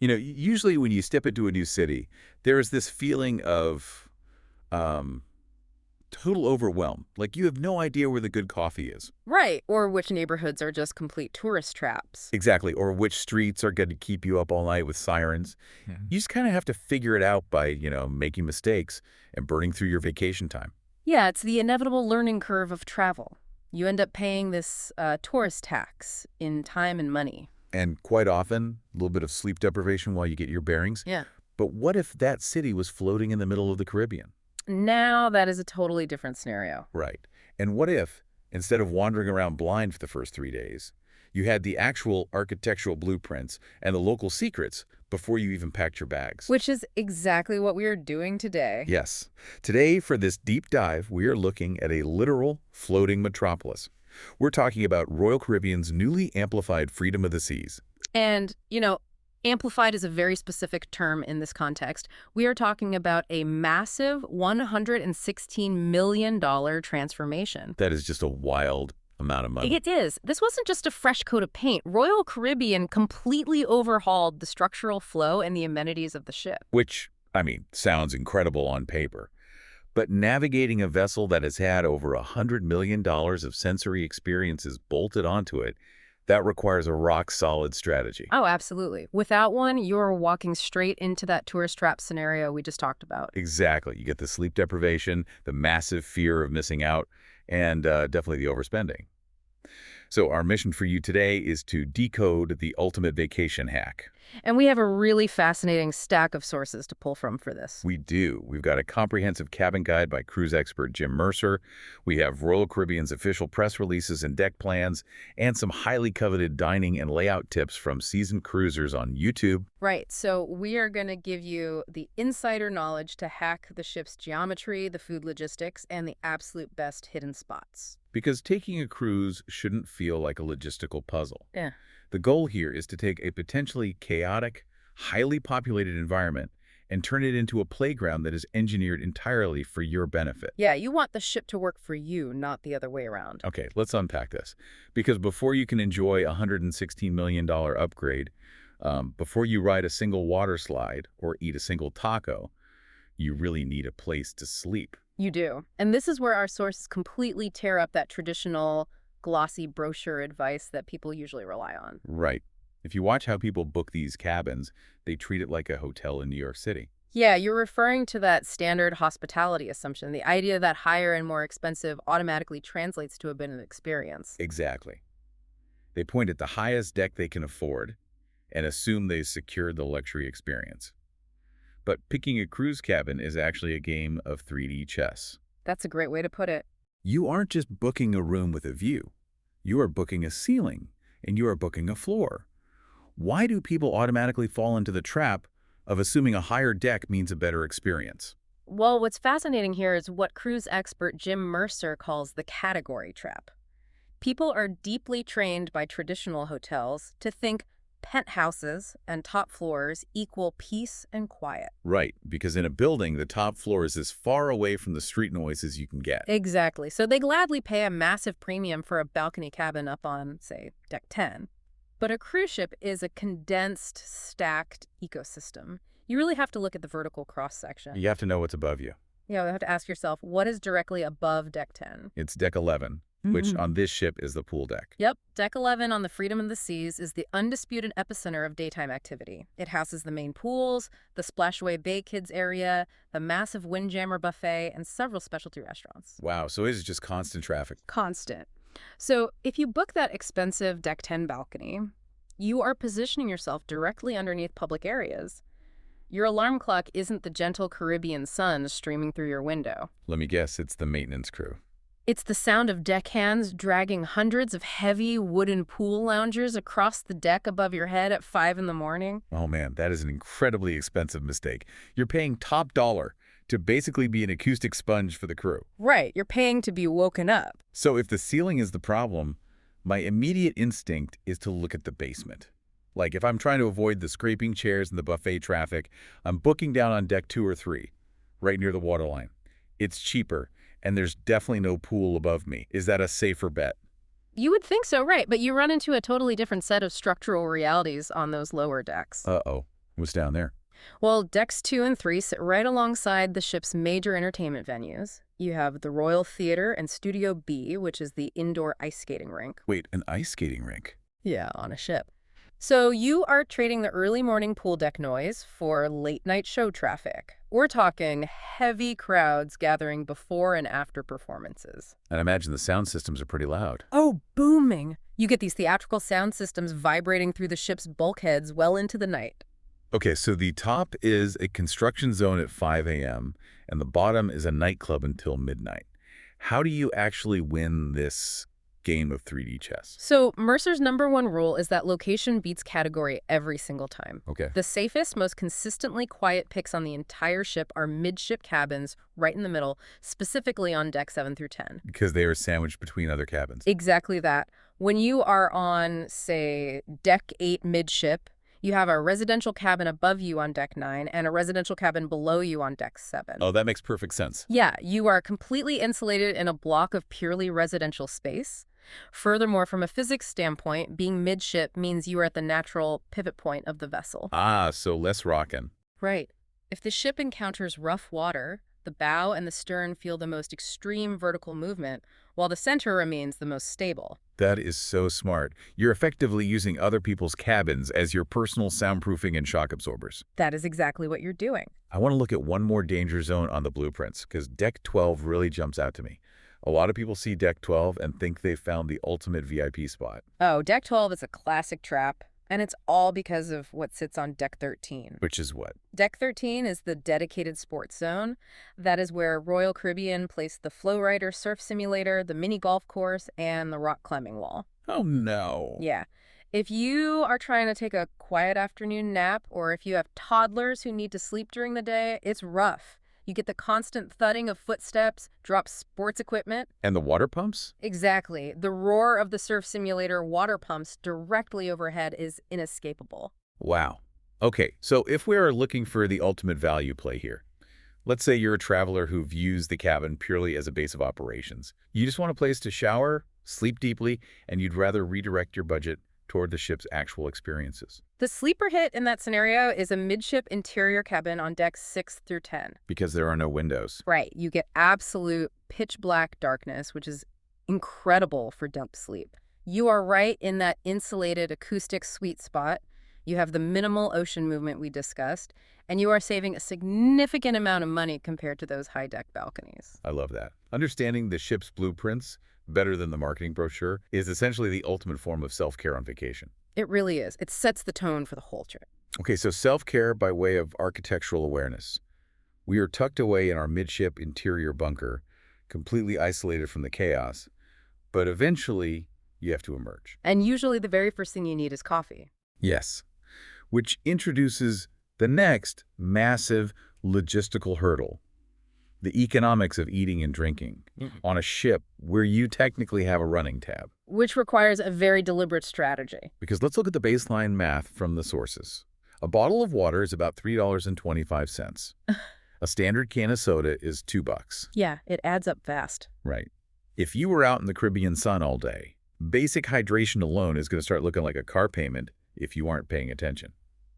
Usually when you step into a new city, there is this feeling of um, total overwhelm. Like you have no idea where the good coffee is. Right, or which neighborhoods are just complete tourist traps. Exactly. Or which streets are going to keep you up all night with sirens. You just kind of have to figure it out by, making mistakes and burning through your vacation time. Yeah, it's the inevitable learning curve of travel. You end up paying this tourist tax in time and money. And quite often, a little bit of sleep deprivation while you get your bearings. Yeah. But what if that city was floating in the middle of the Caribbean? Now that is a totally different scenario. Right. And what if, instead of wandering around blind for the first 3 days, you had the actual architectural blueprints and the local secrets before you even packed your bags? Which is exactly what we are doing today. Yes. Today, for this deep dive, we are looking at a literal floating metropolis. We're talking about Royal Caribbean's newly amplified freedom of the seas. And, amplified is a very specific term in this context. We are talking about a massive $116 million transformation. That is just a wild amount of money. It is. This wasn't just a fresh coat of paint. Royal Caribbean completely overhauled the structural flow and the amenities of the ship. Which, sounds incredible on paper. But navigating a vessel that has had over $100 million of sensory experiences bolted onto it, that requires a rock-solid strategy. Oh, absolutely. Without one, you're walking straight into that tourist trap scenario we just talked about. Exactly. You get the sleep deprivation, the massive fear of missing out, and definitely the overspending. So our mission for you today is to decode the ultimate vacation hack. And we have a really fascinating stack of sources to pull from for this. We do. We've got a comprehensive cabin guide by cruise expert Jim Mercer. We have Royal Caribbean's official press releases and deck plans, and some highly coveted dining and layout tips from seasoned cruisers on YouTube. Right, so we are going to give you the insider knowledge to hack the ship's geometry, the food logistics, and the absolute best hidden spots. Because taking a cruise shouldn't feel like a logistical puzzle. Yeah. The goal here is to take a potentially chaotic, highly populated environment and turn it into a playground that is engineered entirely for your benefit. Yeah, you want the ship to work for you, not the other way around. Okay, let's unpack this. Because before you can enjoy a $116 million upgrade, before you ride a single water slide or eat a single taco, you really need a place to sleep. You do. And this is where our sources completely tear up that traditional glossy brochure advice that people usually rely on. Right. If you watch how people book these cabins, they treat it like a hotel in New York City. Yeah, you're referring to that standard hospitality assumption, the idea that higher and more expensive automatically translates to a better experience. Exactly. They point at the highest deck they can afford and assume they've secured the luxury experience. But picking a cruise cabin is actually a game of 3D chess. That's a great way to put it. You aren't just booking a room with a view. You are booking a ceiling, and you are booking a floor. Why do people automatically fall into the trap of assuming a higher deck means a better experience? Well, what's fascinating here is what cruise expert Jim Mercer calls the category trap. People are deeply trained by traditional hotels to think penthouses and top floors equal peace and quiet. Right, because in a building, the top floor is as far away from the street noise as you can get. Exactly. So they gladly pay a massive premium for a balcony cabin up on, say, deck 10. But a cruise ship is a condensed, stacked ecosystem. You really have to look at the vertical cross-section. You have to know what's above you. Yeah, you have to ask yourself, what is directly above deck 10? It's deck 11, which on this ship is the pool deck. Yep, deck 11 on the Freedom of the Seas is the undisputed epicenter of daytime activity. It houses the main pools, the Splashaway Bay Kids area, the massive Windjammer buffet, and several specialty restaurants. Wow, so it is just constant traffic. Constant. So if you book that expensive deck 10 balcony, you are positioning yourself directly underneath public areas. Your alarm clock isn't the gentle Caribbean sun streaming through your window. Let me guess, it's the maintenance crew. It's the sound of deckhands dragging hundreds of heavy wooden pool loungers across the deck above your head at 5 in the morning. Oh man, that is an incredibly expensive mistake. You're paying top dollar to basically be an acoustic sponge for the crew. Right, you're paying to be woken up. So if the ceiling is the problem, my immediate instinct is to look at the basement. Like if I'm trying to avoid the scraping chairs and the buffet traffic, I'm booking down on deck 2 or 3, right near the waterline. It's cheaper, and there's definitely no pool above me. Is that a safer bet? You would think so, right, but you run into a totally different set of structural realities on those lower decks. Uh-oh. What's down there? Well, decks 2 and 3 sit right alongside the ship's major entertainment venues. You have the Royal Theater and Studio B, which is the indoor ice skating rink. Wait, an ice skating rink? Yeah, on a ship. So you are trading the early morning pool deck noise for late night show traffic. We're talking heavy crowds gathering before and after performances. And I imagine the sound systems are pretty loud. Oh, booming! You get these theatrical sound systems vibrating through the ship's bulkheads well into the night. Okay, so the top is a construction zone at 5 a.m., and the bottom is a nightclub until midnight. How do you actually win this game of 3D chess? So Mercer's #1 rule is that location beats category every single time. Okay. The safest, most consistently quiet picks on the entire ship are midship cabins right in the middle, specifically on deck 7 through 10. Because they are sandwiched between other cabins. Exactly that. When you are on, say, deck 8 midship, you have a residential cabin above you on deck 9 and a residential cabin below you on deck 7. Oh, that makes perfect sense. Yeah, you are completely insulated in a block of purely residential space. Furthermore, from a physics standpoint, being midship means you are at the natural pivot point of the vessel. Ah, so less rockin'. Right. If the ship encounters rough water, the bow and the stern feel the most extreme vertical movement, while the center remains the most stable. That is so smart. You're effectively using other people's cabins as your personal soundproofing and shock absorbers. That is exactly what you're doing. I want to look at one more danger zone on the blueprints, because Deck 12 really jumps out to me. A lot of people see Deck 12 and think they've found the ultimate VIP spot. Oh, deck 12 is a classic trap, and it's all because of what sits on deck 13. Which is what? Deck 13 is the dedicated sports zone. That is where Royal Caribbean placed the Flowrider surf simulator, the mini golf course, and the rock climbing wall. Oh, no. Yeah. If you are trying to take a quiet afternoon nap, or if you have toddlers who need to sleep during the day, it's rough. You get the constant thudding of footsteps, drop sports equipment. And the water pumps? Exactly. The roar of the surf simulator water pumps directly overhead is inescapable. Wow. Okay, so if we are looking for the ultimate value play here, let's say you're a traveler who views the cabin purely as a base of operations. You just want a place to shower, sleep deeply, and you'd rather redirect your budget toward the ship's actual experiences. The sleeper hit in that scenario is a midship interior cabin on decks 6 through 10. Because there are no windows. Right. You get absolute pitch black darkness, which is incredible for dump sleep. You are right in that insulated acoustic sweet spot. You have the minimal ocean movement we discussed, and you are saving a significant amount of money compared to those high-deck balconies. I love that. Understanding the ship's blueprints better than the marketing brochure is essentially the ultimate form of self-care on vacation. It really is. It sets the tone for the whole trip. Okay, so self-care by way of architectural awareness. We are tucked away in our midship interior bunker, completely isolated from the chaos, but eventually you have to emerge. And usually the very first thing you need is coffee. Yes, which introduces the next massive logistical hurdle, the economics of eating and drinking on a ship where you technically have a running tab. Which requires a very deliberate strategy. Because let's look at the baseline math from the sources. A bottle of water is about $3.25. A standard can of soda is $2. Yeah, it adds up fast. Right. If you were out in the Caribbean sun all day, basic hydration alone is going to start looking like a car payment if you aren't paying attention.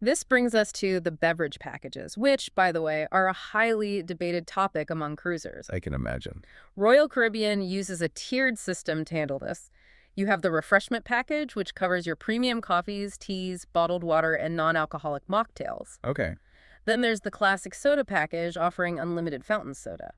This brings us to the beverage packages, which, by the way, are a highly debated topic among cruisers. I can imagine. Royal Caribbean uses a tiered system to handle this. You have the refreshment package, which covers your premium coffees, teas, bottled water, and non-alcoholic mocktails. Okay. Then there's the classic soda package, offering unlimited fountain soda.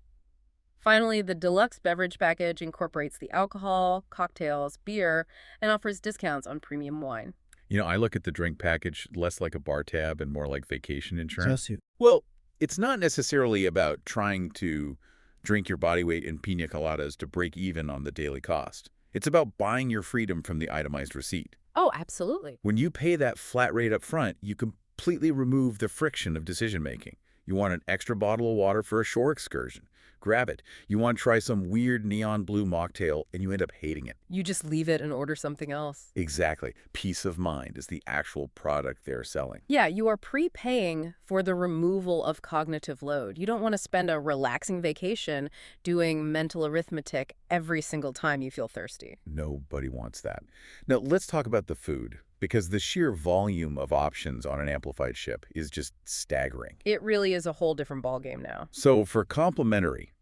Finally, the Deluxe Beverage Package incorporates the alcohol, cocktails, beer, and offers discounts on premium wine. You know, I look at the drink package less like a bar tab and more like vacation insurance. Just you. Well, it's not necessarily about trying to drink your body weight in pina coladas to break even on the daily cost. It's about buying your freedom from the itemized receipt. Oh, absolutely. When you pay that flat rate up front, you completely remove the friction of decision-making. You want an extra bottle of water for a shore excursion. Grab it. You want to try some weird neon blue mocktail, and you end up hating it. You just leave it and order something else. Exactly. Peace of mind is the actual product they're selling. Yeah, you are prepaying for the removal of cognitive load. You don't want to spend a relaxing vacation doing mental arithmetic every single time you feel thirsty. Nobody wants that. Now, let's talk about the food. because the sheer volume of options on an amplified ship is just staggering. It really is a whole different ballgame now. So for complimentary,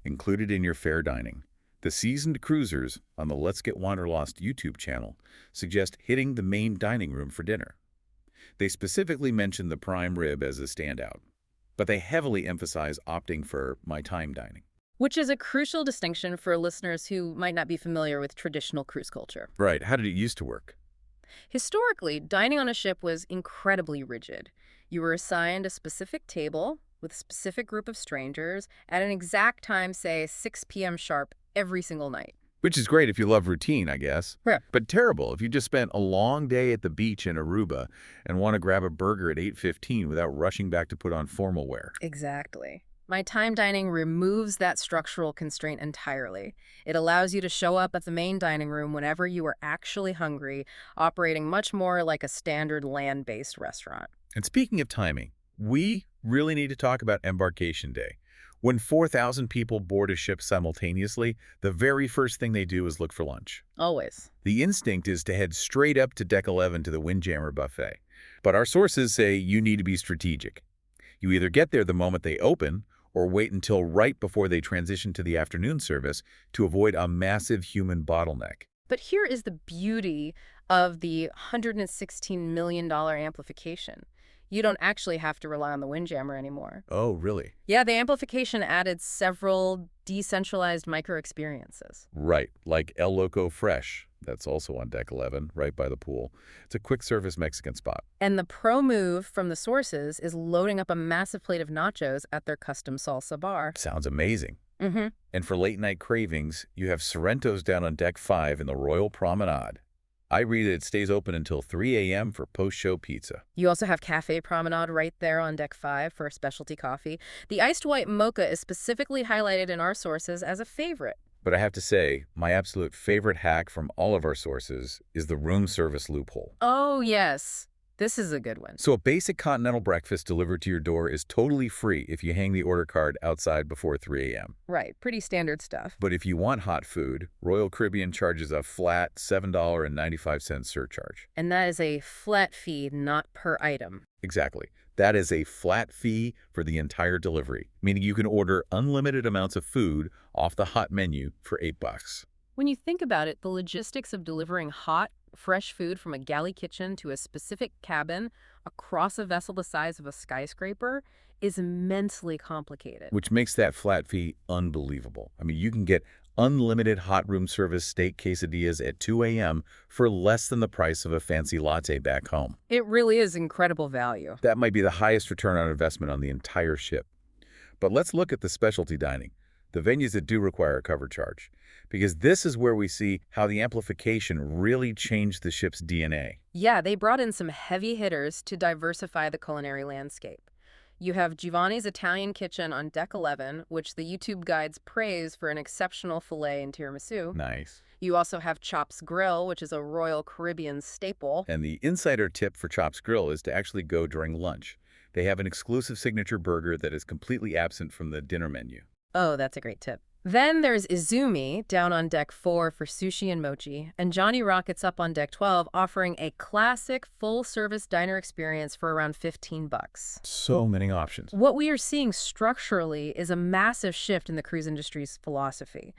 included in your fare dining, the seasoned cruisers on the Let's Get Wanderlost YouTube channel suggest hitting the main dining room for dinner. They specifically mention the prime rib as a standout, but they heavily emphasize opting for my time dining. Which is a crucial distinction for listeners who might not be familiar with traditional cruise culture. Right, how did it used to work? Historically, dining on a ship was incredibly rigid. You were assigned a specific table with a specific group of strangers at an exact time, say 6 p.m. sharp, every single night. Which is great if you love routine, I guess. Yeah. But terrible if you just spent a long day at the beach in Aruba and want to grab a burger at 8:15 without rushing back to put on formal wear. Exactly. My time dining removes that structural constraint entirely. It allows you to show up at the main dining room whenever you are actually hungry, operating much more like a standard land-based restaurant. And speaking of timing, we really need to talk about embarkation day. When 4,000 people board a ship simultaneously, the very first thing they do is look for lunch. Always. The instinct is to head straight up to Deck 11 to the Windjammer buffet. But our sources say you need to be strategic. You either get there the moment they open, or wait until right before they transition to the afternoon service to avoid a massive human bottleneck. But here is the beauty of the $116 million amplification. You don't actually have to rely on the Windjammer anymore. Oh, really? Yeah, the amplification added several decentralized micro-experiences. Right, like El Loco Fresh. That's also on Deck 11, right by the pool. It's a quick-service Mexican spot. And the pro move from the sources is loading up a massive plate of nachos at their custom salsa bar. Sounds amazing. Mm-hmm. And for late-night cravings, you have Sorrento's down on Deck 5 in the Royal Promenade. I read that it stays open until 3 a.m. for post-show pizza. You also have Cafe Promenade right there on Deck 5 for a specialty coffee. The iced white mocha is specifically highlighted in our sources as a favorite. But I have to say, my absolute favorite hack from all of our sources is the room service loophole. Oh, yes. This is a good one. So a basic continental breakfast delivered to your door is totally free if you hang the order card outside before 3 a.m. Right, pretty standard stuff. But if you want hot food, Royal Caribbean charges a flat $7.95 surcharge. And that is a flat fee, not per item. Exactly. That is a flat fee for the entire delivery, meaning you can order unlimited amounts of food off the hot menu for $8. When you think about it, the logistics of delivering hot, fresh food from a galley kitchen to a specific cabin across a vessel the size of a skyscraper is immensely complicated. Which makes that flat fee unbelievable. I mean, you can get unlimited hot room service steak quesadillas at 2 a.m. for less than the price of a fancy latte back home. It really is incredible value. That might be the highest return on investment on the entire ship. But let's look at the specialty dining, the venues that do require a cover charge, because this is where we see how the amplification really changed the ship's DNA. Yeah, they brought in some heavy hitters to diversify the culinary landscape. You have Giovanni's Italian Kitchen on Deck 11, which the YouTube guides praise for an exceptional filet and tiramisu. Nice. You also have Chops Grill, which is a Royal Caribbean staple. And the insider tip for Chops Grill is to actually go during lunch. They have an exclusive signature burger that is completely absent from the dinner menu. Oh, that's a great tip. Then there's Izumi down on Deck 4 for sushi and mochi, and Johnny Rockets up on Deck 12 offering a classic full-service diner experience for around $15. So many options. What we are seeing structurally is a massive shift in the cruise industry's philosophy.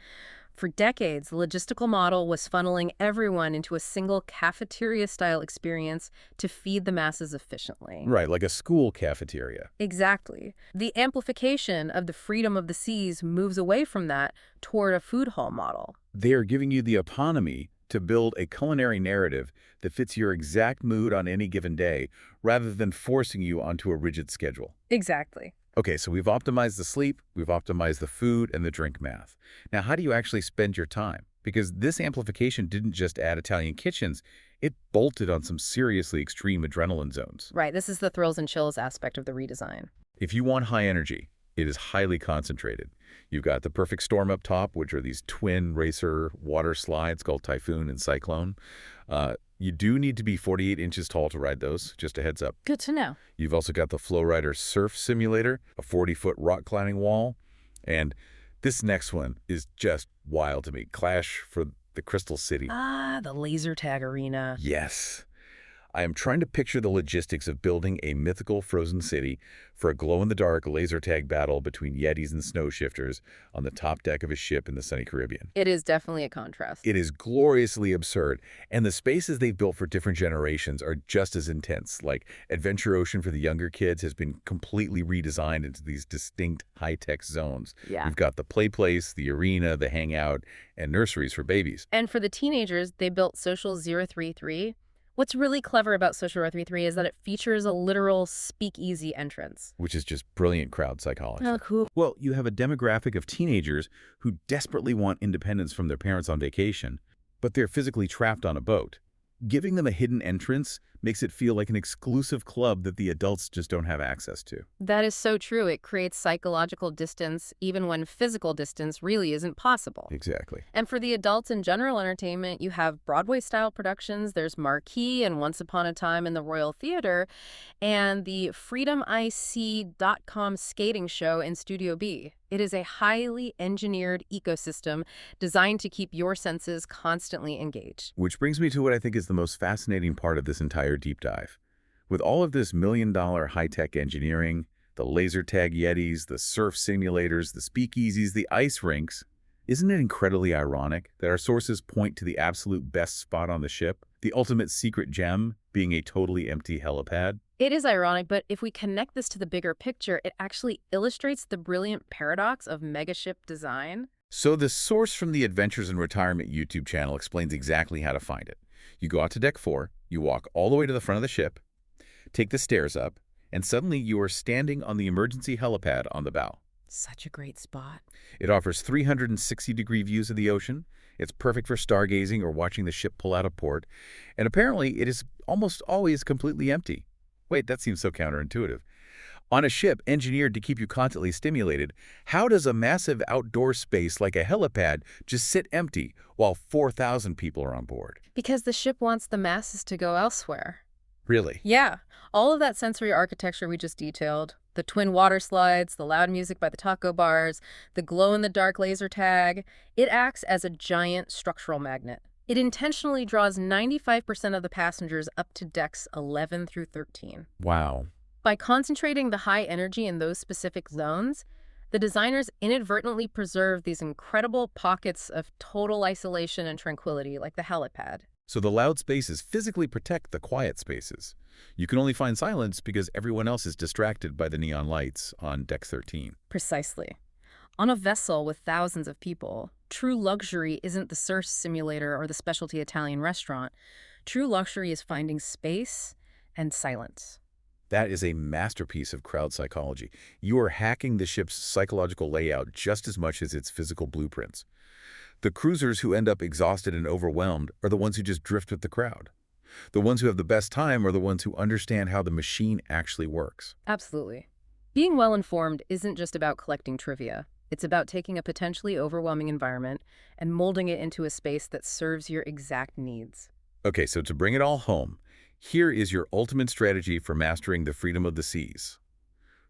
For decades, the logistical model was funneling everyone into a single cafeteria-style experience to feed the masses efficiently. Right, like a school cafeteria. Exactly. The amplification of the freedom of the seas moves away from that toward a food hall model. They are giving you the autonomy to build a culinary narrative that fits your exact mood on any given day, rather than forcing you onto a rigid schedule. Exactly. Okay, so we've optimized the sleep, we've optimized the food and the drink math. Now, how do you actually spend your time? Because this amplification didn't just add Italian kitchens, it bolted on some seriously extreme adrenaline zones. Right, this is the thrills and chills aspect of the redesign. If you want high energy, it is highly concentrated. You've got the perfect storm up top, which are these twin racer water slides called Typhoon and Cyclone. You do need to be 48 inches tall to ride those, just a heads up. Good to know. You've also got the Flowrider Surf Simulator, a 40-foot rock climbing wall, and this next one is just wild to me. Clash for the Crystal City. Ah, the laser tag arena. Yes. I am trying to picture the logistics of building a mythical frozen city for a glow-in-the-dark laser tag battle between Yetis and snow shifters on the top deck of a ship in the sunny Caribbean. It is definitely a contrast. It is gloriously absurd, and the spaces they've built for different generations are just as intense. Like Adventure Ocean for the younger kids has been completely redesigned into these distinct high-tech zones. Yeah. We've got the play place, the arena, the hangout, and nurseries for babies. And for the teenagers, they built Social 033. What's really clever about Social 033 is that it features a literal speakeasy entrance. Which is just brilliant crowd psychology. Oh, cool. Well, you have a demographic of teenagers who desperately want independence from their parents on vacation, but they're physically trapped on a boat. Giving them a hidden entrance makes it feel like an exclusive club that the adults just don't have access to. That is so true. It creates psychological distance even when physical distance really isn't possible. Exactly. And for the adults in general entertainment, you have Broadway-style productions. There's Marquee and Once Upon a Time in the Royal Theater, and the FreedomIC.com skating show in Studio B. It is a highly engineered ecosystem designed to keep your senses constantly engaged. Which brings me to what I think is the most fascinating part of this entire deep dive. With all of this million-dollar high-tech engineering, the laser tag Yetis, the surf simulators, the speakeasies, the ice rinks, isn't it incredibly ironic that our sources point to the absolute best spot on the ship, the ultimate secret gem being a totally empty helipad? It is ironic, but if we connect this to the bigger picture, it actually illustrates the brilliant paradox of megaship design. So the source from the Adventures in Retirement YouTube channel explains exactly how to find it. You go out to Deck 4, you walk all the way to the front of the ship, take the stairs up, and suddenly you are standing on the emergency helipad on the bow. Such a great spot. It offers 360-degree views of the ocean. It's perfect for stargazing or watching the ship pull out of port. And apparently, it is almost always completely empty. Wait, that seems so counterintuitive. On a ship engineered to keep you constantly stimulated, how does a massive outdoor space like a helipad just sit empty while 4,000 people are on board? Because the ship wants the masses to go elsewhere. Really? Yeah, all of that sensory architecture we just detailed, the twin water slides, the loud music by the taco bars, the glow-in-the-dark laser tag, it acts as a giant structural magnet. It intentionally draws 95% of the passengers up to decks 11 through 13. Wow. By concentrating the high energy in those specific zones, the designers inadvertently preserve these incredible pockets of total isolation and tranquility like the helipad. So the loud spaces physically protect the quiet spaces. You can only find silence because everyone else is distracted by the neon lights on Deck 13. Precisely. On a vessel with thousands of people, true luxury isn't the surf simulator or the specialty Italian restaurant. True luxury is finding space and silence. That is a masterpiece of crowd psychology. You are hacking the ship's psychological layout just as much as its physical blueprints. The cruisers who end up exhausted and overwhelmed are the ones who just drift with the crowd. The ones who have the best time are the ones who understand how the machine actually works. Absolutely. Being well-informed isn't just about collecting trivia. It's about taking a potentially overwhelming environment and molding it into a space that serves your exact needs. Okay, so to bring it all home, here is your ultimate strategy for mastering the freedom of the seas.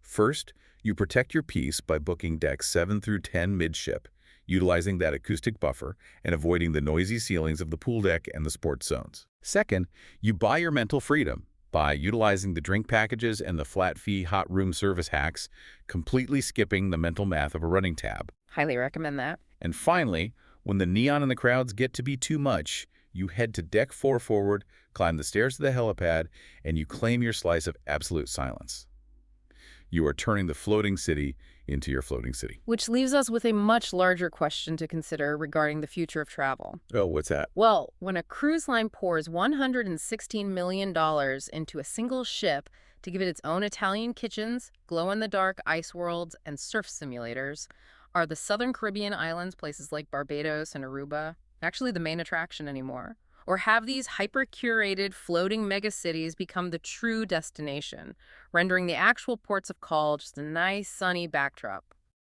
First, you protect your peace by booking decks 7 through 10 midship, utilizing that acoustic buffer and avoiding the noisy ceilings of the pool deck and the sports zones. Second, you buy your mental freedom by utilizing the drink packages and the flat-fee hot room service hacks, completely skipping the mental math of a running tab. Highly recommend that. And finally, when the neon and the crowds get to be too much, you head to Deck 4 forward, climb the stairs to the helipad, and you claim your slice of absolute silence. You are turning the floating city into your floating city. Which leaves us with a much larger question to consider regarding the future of travel. Oh, what's that? Well, when a cruise line pours $116 million into a single ship to give it its own Italian kitchens, glow-in-the-dark ice worlds, and surf simulators, are the Southern Caribbean islands, places like Barbados and Aruba, actually the main attraction anymore? Or have these hyper-curated floating megacities become the true destination, rendering the actual ports of call just a nice, sunny backdrop?